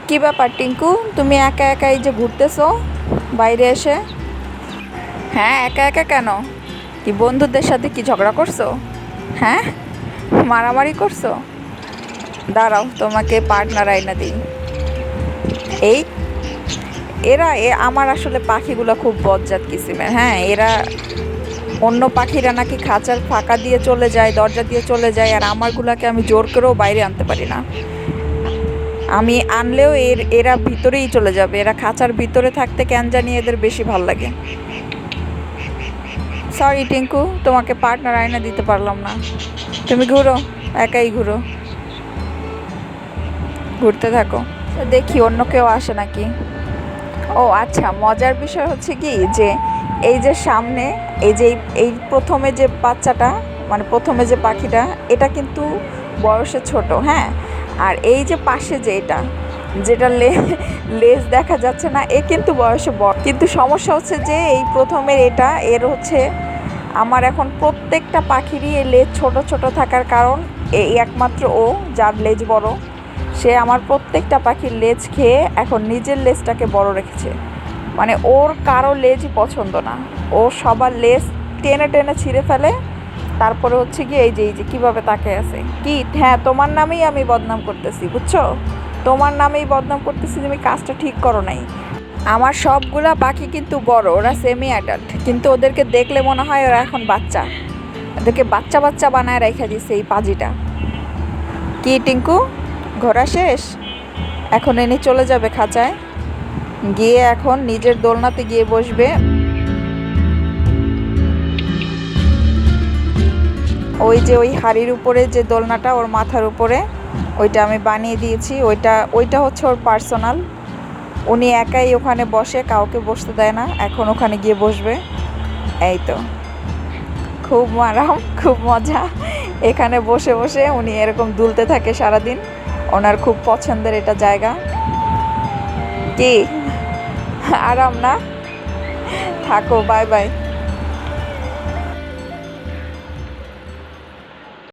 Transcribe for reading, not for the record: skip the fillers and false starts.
কি ব্যাপার টিঙ্কু, তুমি একা একা এই যে ঘুরতেছো বাইরে এসে? হ্যাঁ, একা একা কেন? কি বন্ধুদের সাথে কি ঝগড়া করছো? হ্যাঁ, মারামারি করছো? দাঁড়াও, তোমাকে পার্টনার আইনা দিই। এই আমার আসলে পাখিগুলো খুব বজ্জাত কিসিমের। হ্যাঁ, এরা অন্য পাখিরা নাকি খাঁচার ফাঁকা দিয়ে চলে যায়, দরজা দিয়ে চলে যায়, আর আমারগুলাকে আমি জোর করেও বাইরে আনতে পারি না। আমি আনলেও এরা ভিতরেই চলে যাবে। এরা খাঁচার ভিতরে থাকতে কেন জানি এদের বেশি ভাল লাগে। সরি টিঙ্কু, তোমাকে পার্টনার আয়না দিতে পারলাম না। তুমি ঘুরো, একাই ঘুরো, ঘুরতে থাকো। দেখি অন্য কেউ আসে নাকি। ও আচ্ছা, মজার বিষয় হচ্ছে কি যে এই যে সামনে এই প্রথমে যে বাচ্চাটা, মানে প্রথমে যে পাখিটা, এটা কিন্তু বয়সে ছোট। হ্যাঁ, আর এই যে পাশে যে যেটা লেজ দেখা যাচ্ছে না, এ কিন্তু বয়সে বড়। কিন্তু সমস্যা হচ্ছে যে এই প্রথমের এর হচ্ছে আমার এখন প্রত্যেকটা পাখিরই এই লেজ ছোট ছোট থাকার কারণ এই একমাত্র ও, যার লেজ বড়, সে আমার প্রত্যেকটা পাখির লেজ খেয়ে এখন নিজের লেজটাকে বড় রেখেছে। মানে ওর কারো লেজই পছন্দ না, ও সবার লেজ টেনে টেনে ছিঁড়ে ফেলে। তারপরে হচ্ছে কি এই যে কীভাবে তাকে আছে কি। হ্যাঁ, তোমার নামেই আমি বদনাম করতেছি, বুঝছো? তোমার নামেই বদনাম করতেছি, তুমি কাজটা ঠিক করো নাই। আমার সবগুলা পাখি কিন্তু বড়, ওরা সেমি অ্যাডাল্ট, কিন্তু ওদেরকে দেখলে মনে হয় ওরা এখন বাচ্চা। ওদেরকে বাচ্চা বাচ্চা বানায় রেখে দিচ্ছে এই পাজিটা। কি টিঙ্কু, ঘোরা শেষ? এখন এনে চলে যাবে খাঁচায়, গিয়ে এখন নিজের দোলনাতে গিয়ে বসবে। ওই যে ওই হাড়ির উপরে যে দোলনাটা ওর মাথার উপরে, ওইটা আমি বানিয়ে দিয়েছি। ওইটা হচ্ছে ওর পার্সোনাল। উনি একাই ওখানে বসে, কাউকে বসতে দেয় না। এখন ওখানে গিয়ে বসবে। এই তো, খুব আরাম, খুব মজা। এখানে বসে বসে উনি এরকম দুলতে থাকে সারাদিন। ওনার খুব পছন্দের এটা জায়গা। কি আরাম না? থাকো, বাই বাই।